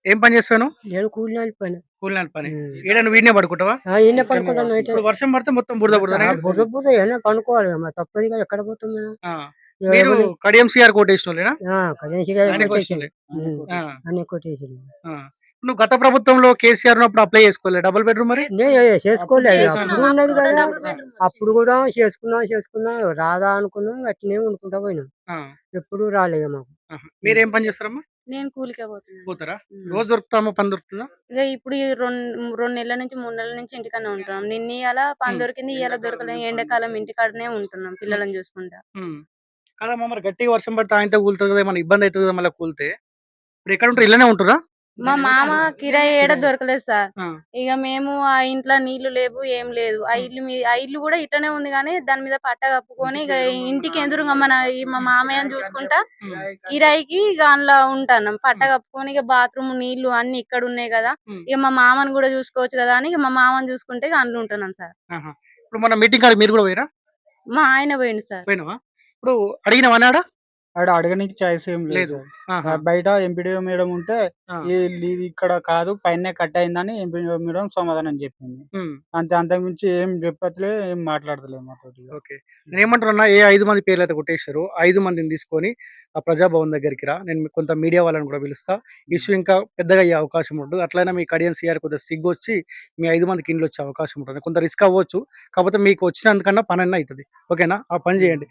ఏం పని చేస్తావు నువ్వు? నేను కూలి పని. కూలినాలి పని. ఈడ నువ్వు ఈడనే పడుకుంటావా? ఈయనే పనుకుంటాను నైట్. ఇప్పుడు వర్షం పడితే మొత్తం బురద బురదనే కదా? బుర్ర బుర్ర ఏమైనా పనుకోవాలి కదా, మరి తప్పదు కదా, ఎక్కడ పోతాం మేము. ఆ! మీరు కడియం సిఆర్ కోటేసినోళ్ళేనా? కనీసంగా ఆయనే కొట్టేసిండు. కొట్టినోళ్ళే. ఆ! అన్ని కొట్టేసిండు. ఆ! నువ్వు గత ప్రభుత్వంలో కేసీఆర్ ఉన్నప్పుడు అప్లై చేసుకోలే డబుల్ బెడ్‌రూమ్ మరి? నేను చేసుకోలేదు. చేసుకున్నాం. అప్పుడు ఉన్నది కదా, డబుల్ బెడ్రూమ్ అప్పుడు కూడా చేసుకుందాం రాదా అనుకున్నాం, అట్లనే వండుకుంటా పోయినాం. ఆ! ఎప్పుడు రాలేదు మాకు. ఆహా! మీరేం పని చేస్తారమ్మా? నేను కూలికే పోతున్నాను. పోతారా? రోజు దొరుకుతామా? పని దొరుకుతదా? ఇక ఇప్పుడు ఈ 2 నెలల నుంచి 3 నెలల నుంచి ఇంటికాడనే ఉంటున్నాం. నిన్న ఇయాల పని దొరికింది, ఇయాల దొరకలేదు. ఎండాకాలం ఇంటికాడనే ఉంటున్నాం పిల్లలని చూసుకుంటా. హ్మ్. కాదమ్మా మరి గట్టిగా వర్షం పడితే ఆయనతో కూలుతది కదా! ఏమన్నా ఇబ్బంది అయితది కదా మళ్ళా కూలితే? ఇప్పుడు ఎక్కడ ఉంటారు? ఇళ్ళనే ఉంటుర్రా? మా మామ కిరాయి ఏడ దొరకలేదు సార్. ఆ! ఇక మేము ఆ ఇంట్లో నీళ్లు లేవు, ఏం లేదు. ఆ ఇల్లు కూడా ఇట్లనే ఉంది కానీ దాని మీద పట్ట కప్పుకొని ఇక ఇంటికి ఎదురుగా మా మామయ్యని చూసుకుంటా కిరాయికి ఇక అందులో ఉంటున్నాం. పట్ట కప్పుకొని ఇక బాత్రూమ్ నీళ్లు అన్ని ఇక్కడ ఉన్నాయి కదా, ఇక మా మామని కూడా చూసుకోవచ్చు కదా అని ఇక మా మామని చూసుకుంటే ఇక అందులో ఉంటున్నాం సార్. ఆహా! ఇప్పుడు మన మీటింగ్ కాడికి మీరు కూడా పోయిర్రా? మా ఆయన పోయిండు సార్. పోయినావా? ఇప్పుడు అడిగినవా ఆడ? ఆడ అడగనీకి చాయిస్ ఏం లేదు లేదు. సార్. ఆహా! బయట ఎంపీడీఓ మేడం ఉంటే ఆ! ఇది ఇక్కడ కాదు పైనే కట్ అయిందని ఎంపీడీఓ మేడం సమాధానం చెప్పింది. హ్మ్. అంతే, అంతకుమించి ఏం చెప్పట్లే, ఏం మాట్లాడతలేదు మాతోటి ఇగ. ఓకే. నేనేమంటున్నా ఏ 5 మంది పేర్లయితే కొట్టేసారో 5 మందిని తీసుకొని ఆ ప్రజాభవన్ దగ్గరికి రా. నేను కొంత మీడియా వాళ్ళని కూడా పిలుస్తా. ఇష్యూ ఇంకా పెద్దగా అయ్యే అవకాశం ఉంటది. అట్లైనా మీ కడియం సీఆర్ కొద్దిగా సిగ్గొచ్చి మీ 5 మందికి ఇండ్లొచ్చే అవకాశం ఉంటది. కొంత రిస్క్ అవ్వచ్చు. కాకపోతే మీకు వచ్చినందుకన్నా పనన్నా అయితది. ఓకేనా? ఆ పని చేయండి.